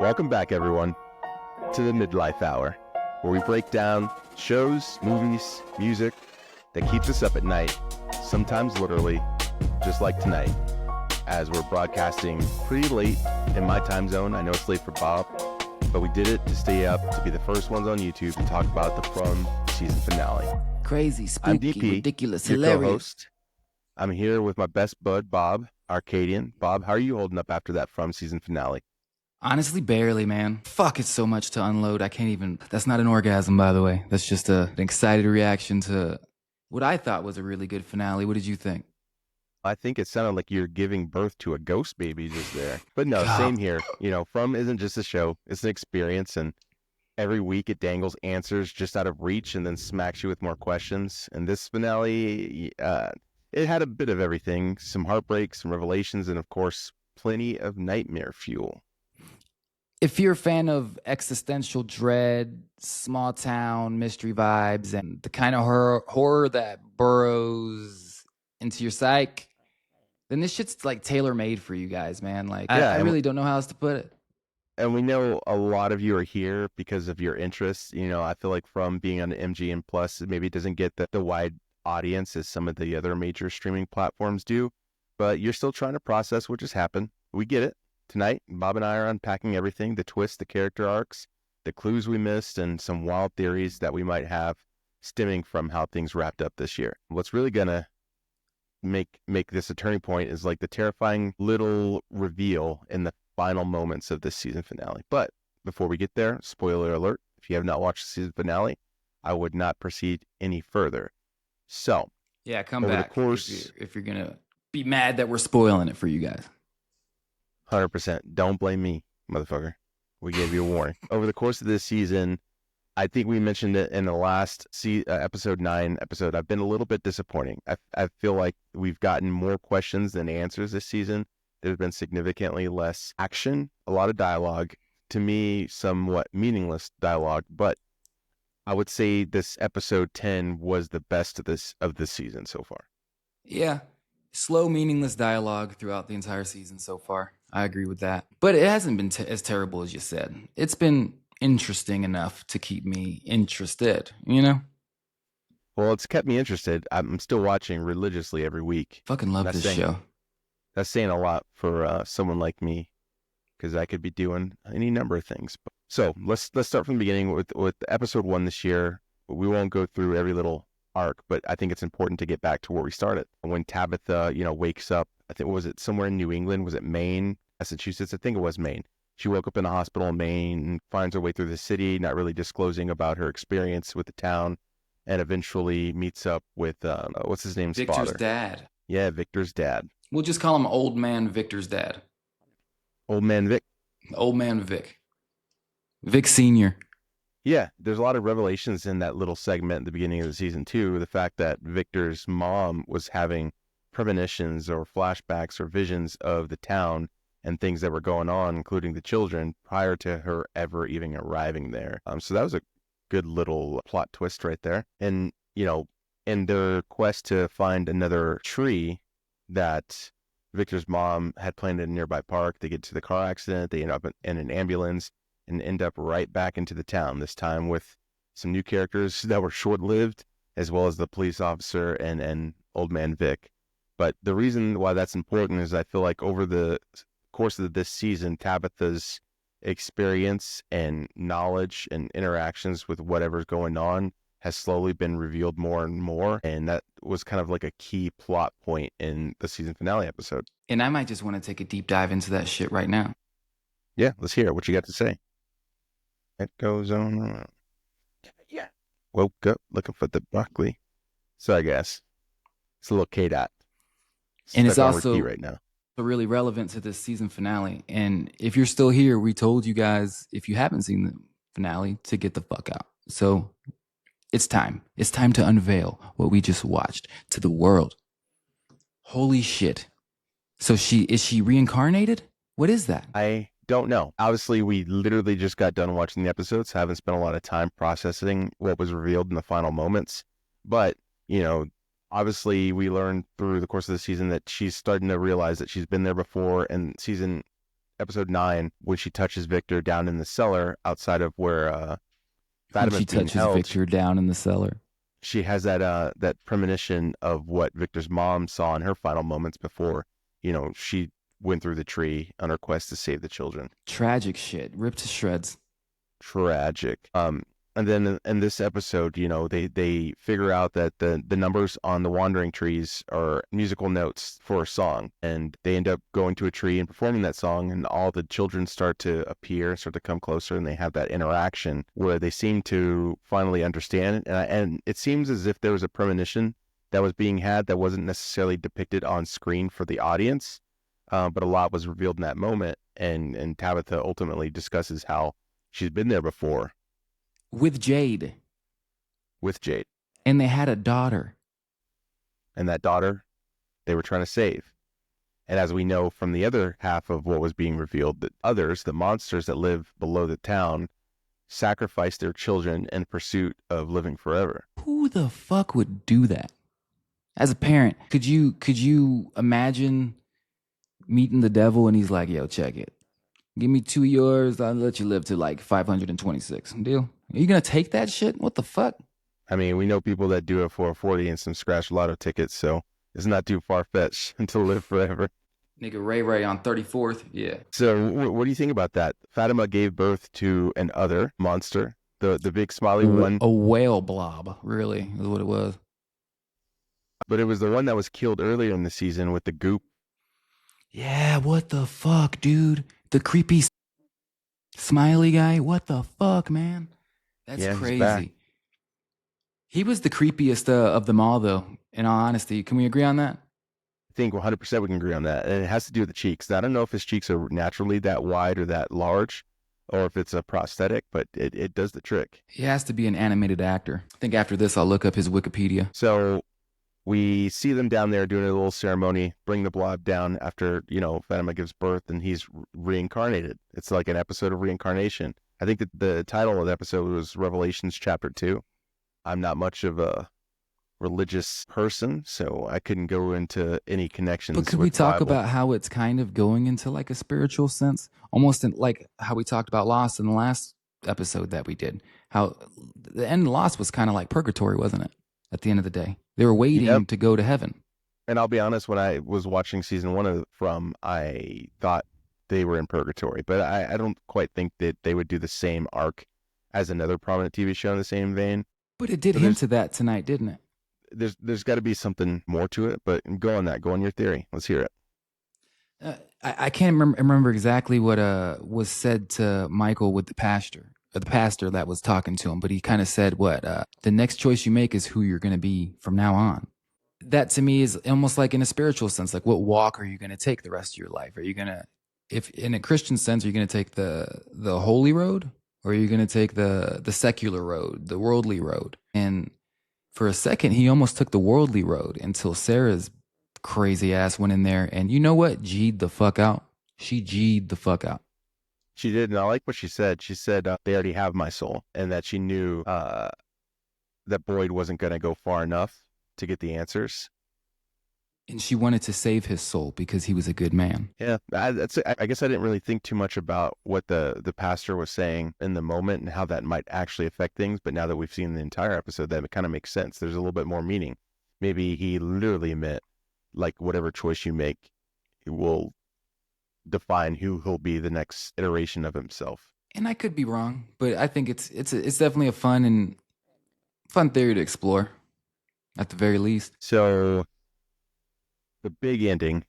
Welcome back, everyone, to the Midlife Hour, where we break down shows, movies, music that keeps us up at night, sometimes literally, just like tonight, as we're broadcasting pretty late in my time zone. I know it's late for Bob, but we did it to stay up, to be the first ones on YouTube to talk about the From season finale. Crazy, spooky, I'm DP, ridiculous, your hilarious. co-host. I'm here with my best bud, Bob Arkadian. Bob, how are you holding up after that From season finale? Honestly, barely, man. Fuck, it's so much to unload. I can't even... That's not an orgasm, by the way. That's just an excited reaction to what I thought was a really good finale. What did you think? I think it sounded like you're giving birth to a ghost baby just there. But no, God. Same here. You know, From isn't just a show. It's an experience, and every week it dangles answers just out of reach and then smacks you with more questions. And this finale, it had a bit of everything. Some heartbreak, some revelations, and of course, plenty of nightmare fuel. If you're a fan of existential dread, small town mystery vibes, and the kind of horror that burrows into your psyche, then this shit's like tailor-made for you guys, man. Like, Yeah, I really don't know how else to put it. And we know a lot of you are here because of your interests. You know, I feel like From being on MGM Plus, maybe it doesn't get the wide audience as some of the other major streaming platforms do, but you're still trying to process what just happened. We get it. Tonight, Bob and I are unpacking everything, the twists, the character arcs, the clues we missed, and some wild theories that we might have stemming from how things wrapped up this year. What's really going to make this a turning point is like the terrifying little reveal in the final moments of this season finale. But before we get there, spoiler alert, if you have not watched the season finale, I would not proceed any further. So, yeah, come over back the course, if you're going to be mad that we're spoiling it for you guys. 100%. Don't blame me, motherfucker. We gave you a warning. Over the course of this season, I think we mentioned it in the last episode 9 episode. I've been a little bit disappointing. I feel like we've gotten more questions than answers this season. There's been significantly less action, a lot of dialogue. To me, somewhat meaningless dialogue. But I would say this episode 10 was the best of this season so far. Yeah. Slow, meaningless dialogue throughout the entire season so far. I agree with that. But it hasn't been as terrible as you said. It's been interesting enough to keep me interested, you know? Well, it's kept me interested. I'm still watching religiously every week. Fucking love this show. That's saying a lot for someone like me, because I could be doing any number of things. So let's start from the beginning with episode 1 this year. We won't go through every little arc, but I think it's important to get back to where we started. When Tabitha, wakes up, I think, was it somewhere in New England? Was it Maine, Massachusetts? I think it was Maine. She woke up in a hospital in Maine and finds her way through the city, not really disclosing about her experience with the town, and eventually meets up with, what's his name's Victor's father? dad. Yeah, Victor's dad. We'll just call him Old Man Victor's dad. Old Man Vic. Old Man Vic. Vic Sr. Yeah, there's a lot of revelations in that little segment at the beginning of the season too. The fact that Victor's mom was having premonitions or flashbacks or visions of the town and things that were going on, including the children, prior to her ever even arriving there. So that was a good little plot twist right there. And, in their quest to find another tree that Victor's mom had planted in a nearby park, they get to the car accident, they end up in an ambulance, and end up right back into the town, this time with some new characters that were short-lived, as well as the police officer and Old Man Vic. But the reason why that's important is I feel like over the course of this season, Tabitha's experience and knowledge and interactions with whatever's going on has slowly been revealed more and more, and that was kind of like a key plot point in the season finale episode. And I might just want to take a deep dive into that shit right now. Yeah, let's hear what you got to say. It goes on around. Yeah. Woke up looking for the broccoli. So I guess it's a little K-Dot. And it's also right now really relevant to this season finale. And if you're still here, we told you guys, if you haven't seen the finale, to get the fuck out. So it's time. It's time to unveil what we just watched to the world. Holy shit. So is she reincarnated? What is that? I don't know. Obviously, we literally just got done watching the episodes. So I haven't spent a lot of time processing what was revealed in the final moments. But, obviously we learned through the course of the season that she's starting to realize that she's been there before. And season episode 9, when she touches Victor down in the cellar outside of where When she Fatima's being touches held, Victor down in the cellar. she has that premonition of what Victor's mom saw in her final moments before, she went through the tree on her quest to save the children. Tragic shit. Ripped to shreds. Tragic. And then in this episode, they figure out that the numbers on the wandering trees are musical notes for a song, and they end up going to a tree and performing that song, and all the children start to appear, start to come closer, and they have that interaction where they seem to finally understand it. And it seems as if there was a premonition that was being had that wasn't necessarily depicted on screen for the audience, but a lot was revealed in that moment, and Tabitha ultimately discusses how she's been there before. With Jade. With Jade. And they had a daughter. And that daughter, they were trying to save. And as we know from the other half of what was being revealed, that others, the monsters that live below the town, sacrificed their children in pursuit of living forever. Who the fuck would do that? As a parent, could you imagine meeting the devil and he's like, yo, check it. Give me 2 of yours, I'll let you live to like 526. Deal? Are you gonna take that shit? What the fuck? I mean, we know people that do it for a 40 and some scratch lotto tickets, so it's not too far-fetched to live forever. Nigga Ray on 34th, yeah. So what do you think about that? Fatima gave birth to an other monster, the big smiley one. A whale blob, really, is what it was. But it was the one that was killed earlier in the season with the goop. Yeah, what the fuck, dude? The creepy smiley guy? What the fuck, man? That's crazy. He was the creepiest of them all, though, in all honesty. Can we agree on that? I think 100% we can agree on that. And it has to do with the cheeks. I don't know if his cheeks are naturally that wide or that large, or if it's a prosthetic, but it does the trick. He has to be an animated actor. I think after this, I'll look up his Wikipedia. So we see them down there doing a little ceremony, bring the blob down after, Fatima gives birth and he's reincarnated. It's like an episode of reincarnation. I think that the title of the episode was Revelations Chapter 2. I'm not much of a religious person, so I couldn't go into any connections. But could we talk about how it's kind of going into like a spiritual sense? Almost like how we talked about Lost in the last episode that we did. How the end of Lost was kind of like purgatory, wasn't it? At the end of the day. They were waiting to go to heaven. And I'll be honest, when I was watching season 1 I thought they were in purgatory, but I don't quite think that they would do the same arc as another prominent TV show in the same vein. But it did hint to that tonight, didn't it? There's got to be something more to it, but go on that. Go on your theory. Let's hear it. I can't remember exactly what was said to Michael with the pastor that was talking to him, but he kind of said the next choice you make is who you're going to be from now on. That to me is almost like in a spiritual sense, like what walk are you going to take the rest of your life? Are you going to, if in a Christian sense, are you going to take the holy road, or are you going to take the secular road, the worldly road? And for a second, he almost took the worldly road until Sarah's crazy ass went in there and you know what? G'd the fuck out. She G'd the fuck out. She did, and I like what she said. She said they already have my soul, and that she knew that Boyd wasn't going to go far enough to get the answers. And she wanted to save his soul because he was a good man. Yeah, I guess I didn't really think too much about what the pastor was saying in the moment and how that might actually affect things. But now that we've seen the entire episode, that kind of makes sense. There's a little bit more meaning. Maybe he literally meant, like, whatever choice you make, it will define who he'll be the next iteration of himself. And I could be wrong, but I think it's definitely a fun theory to explore, at the very least. So the big ending,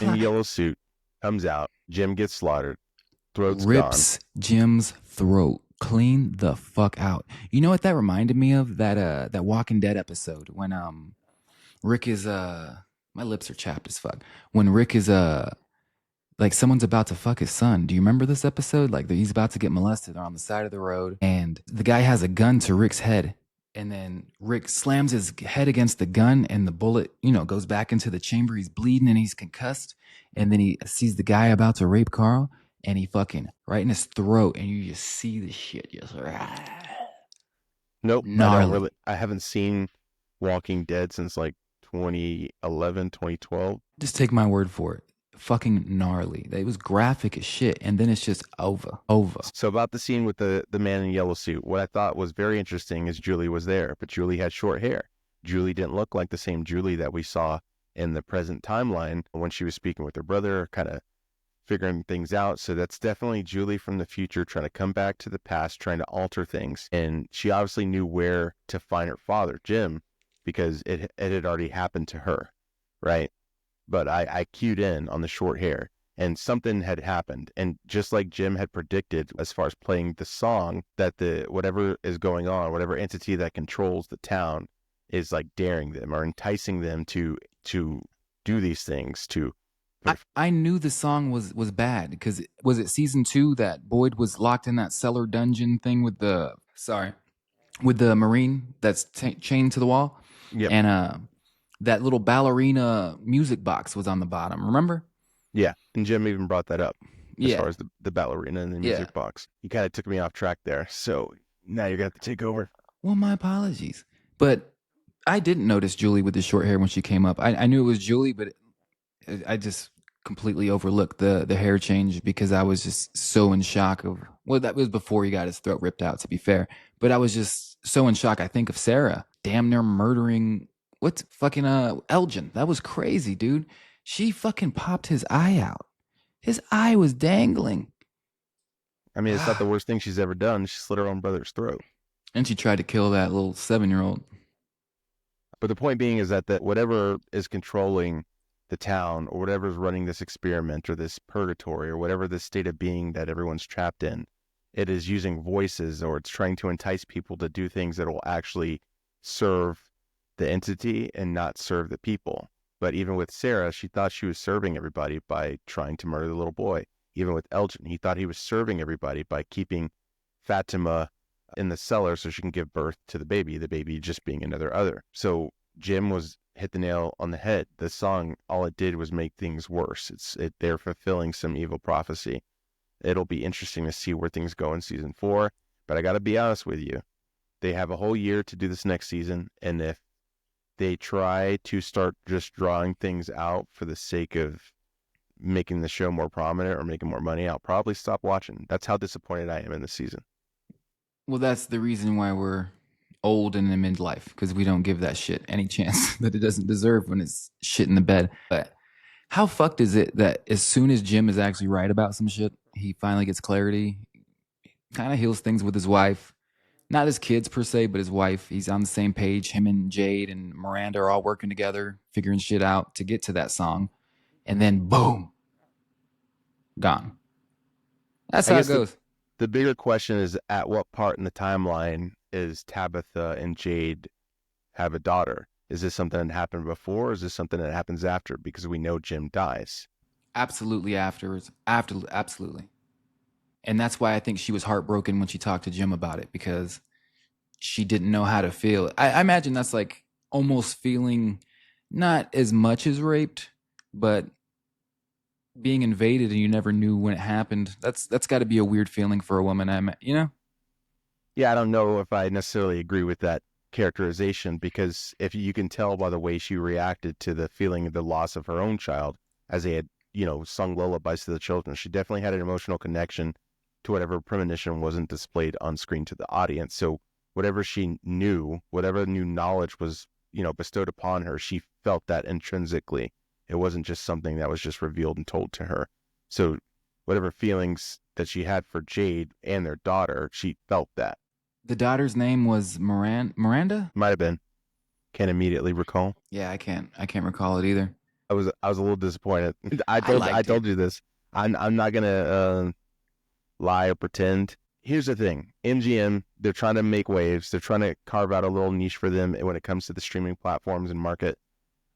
in a yellow suit, comes out. Jim gets slaughtered. Throat's rips gone. Jim's throat clean the fuck out. You know what that reminded me of? That Walking Dead episode when Rick is my lips are chapped as fuck. When Rick is like someone's about to fuck his son. Do you remember this episode? Like he's about to get molested. They're on the side of the road and the guy has a gun to Rick's head. And then Rick slams his head against the gun and the bullet, goes back into the chamber. He's bleeding and he's concussed. And then he sees the guy about to rape Carl and he fucking right in his throat. And you just see the shit. Just nope. I haven't seen Walking Dead since like 2011, 2012. Just take my word for it. fucking gnarly. It was graphic as shit, and then it's just over. So about the scene with the man in yellow suit, what I thought was very interesting is Julie was there, but Julie had short hair. Julie didn't look like the same Julie that we saw in the present timeline when she was speaking with her brother, kind of figuring things out. So that's definitely Julie from the future trying to come back to the past, trying to alter things. And she obviously knew where to find her father, Jim, because it had already happened to her, right? But I cued in on the short hair, and something had happened. And just like Jim had predicted as far as playing the song, that the whatever is going on, whatever entity that controls the town is like daring them or enticing them to do these things to I knew the song was bad because was it season 2 that Boyd was locked in that cellar dungeon thing with the Marine that's chained to the wall, Yep. and that little ballerina music box was on the bottom. Remember? Yeah, and Jim even brought that up as Yeah, far as the ballerina and the music box. You kind of took me off track there, so now you're gonna have to take over. Well, my apologies, but I didn't notice Julie with the short hair when she came up. I knew it was Julie, but I just completely overlooked the hair change because I was just so in shock of, well, that was before he got his throat ripped out, to be fair, but I was just so in shock. I think of Sarah damn near murdering what's fucking Elgin. That was crazy, dude. She fucking popped his eye out. His eye was dangling. I mean, it's not the worst thing she's ever done. She slit her own brother's throat. And she tried to kill that little 7-year-old. But the point being is that whatever is controlling the town or whatever is running this experiment or this purgatory or whatever this state of being that everyone's trapped in, it is using voices or it's trying to entice people to do things that will actually serve the entity and not serve the people. But even with Sarah, she thought she was serving everybody by trying to murder the little boy. Even with Elgin, he thought he was serving everybody by keeping Fatima in the cellar so she can give birth to the baby just being another other. So Jim was hit the nail on the head. The song, all it did was make things worse. They're fulfilling some evil prophecy. It'll be interesting to see where things go in season 4. But I got to be honest with you. They have a whole year to do this next season. And if they try to start just drawing things out for the sake of making the show more prominent or making more money, I'll probably stop watching. That's how disappointed I am in this season. Well, that's the reason why we're old and in midlife, because we don't give that shit any chance that it doesn't deserve when it's shit in the bed. But how fucked is it that as soon as Jim is actually right about some shit, he finally gets clarity, kind of heals things with his wife, not his kids per se, but his wife. He's on the same page. Him and Jade and Miranda are all working together, figuring shit out to get to that song. And then boom, gone. That's how it goes. The bigger question is, at what part in the timeline is Tabitha and Jade have a daughter? Is this something that happened before, or is this something that happens after? Because we know Jim dies. Absolutely afterwards. Absolutely. And that's why I think she was heartbroken when she talked to Jim about it, because she didn't know how to feel. I imagine that's like almost feeling not as much as raped, but being invaded and you never knew when it happened. That's got to be a weird feeling for a woman, you know? Yeah, I don't know if I necessarily agree with that characterization, because if you can tell by the way she reacted to the feeling of the loss of her own child as they had, sung lullabies to the children, she definitely had an emotional connection to whatever premonition wasn't displayed on screen to the audience. So whatever she knew, whatever new knowledge was, bestowed upon her, she felt that intrinsically. It wasn't just something that was just revealed and told to her. So whatever feelings that she had for Jade and their daughter, she felt that. The daughter's name was Miranda? Might have been. Can't immediately recall. Yeah, I can't recall it either. I was a little disappointed. I told you this. I'm not gonna lie or pretend. Here's the thing. MGM, they're trying to make waves. They're trying to carve out a little niche for them when it comes to the streaming platforms and market.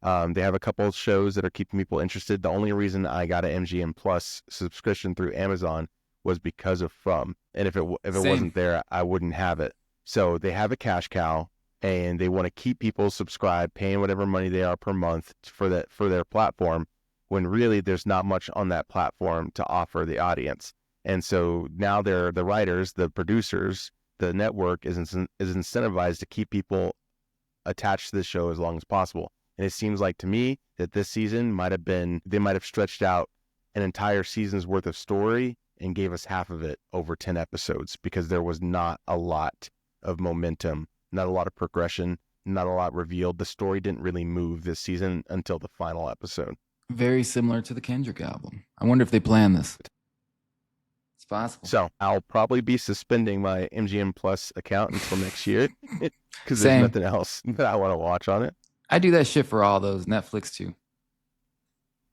They have a couple of shows that are keeping people interested. The only reason I got an MGM Plus subscription through Amazon was because of From. And if it wasn't there, I wouldn't have it. So they have a cash cow, and they want to keep people subscribed, paying whatever money they are per month for their platform, when really there's not much on that platform to offer the audience. And so now they're the writers, the producers, the network is incentivized to keep people attached to the show as long as possible. And it seems like to me that this season they might have stretched out an entire season's worth of story and gave us half of it over 10 episodes because there was not a lot of momentum, not a lot of progression, not a lot revealed. The story didn't really move this season until the final episode. Very similar to the Kendrick album. I wonder if they plan this. It's possible. So I'll probably be suspending my MGM Plus account until next year because there's Same. nothing else that I want to watch on it. I do that shit for all those. Netflix too.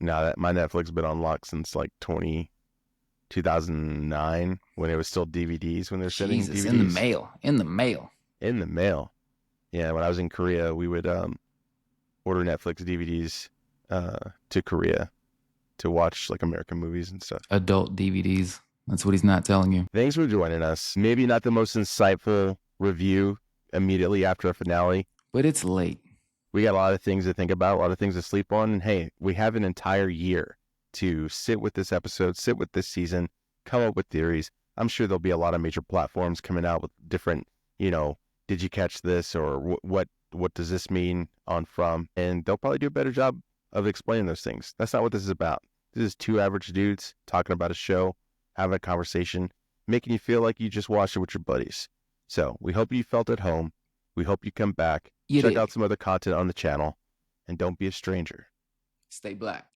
Now that my Netflix been on lock since like 2009 when it was still DVDs, when they're sending Jesus, DVDs. in the mail. In the mail. Yeah, when I was in Korea, we would order Netflix DVDs to Korea to watch like American movies and stuff. Adult DVDs. That's what he's not telling you. Thanks for joining us. Maybe not the most insightful review immediately after a finale, but it's late. We got a lot of things to think about, a lot of things to sleep on. And hey, we have an entire year to sit with this episode, sit with this season, come up with theories. I'm sure there'll be a lot of major platforms coming out with different, did you catch this, or what does this mean on From? And they'll probably do a better job of explaining those things. That's not what this is about. This is two average dudes talking about a show, having a conversation, making you feel like you just watched it with your buddies. So we hope you felt at home. We hope you come back. Check out some other content on the channel. And don't be a stranger. Stay black.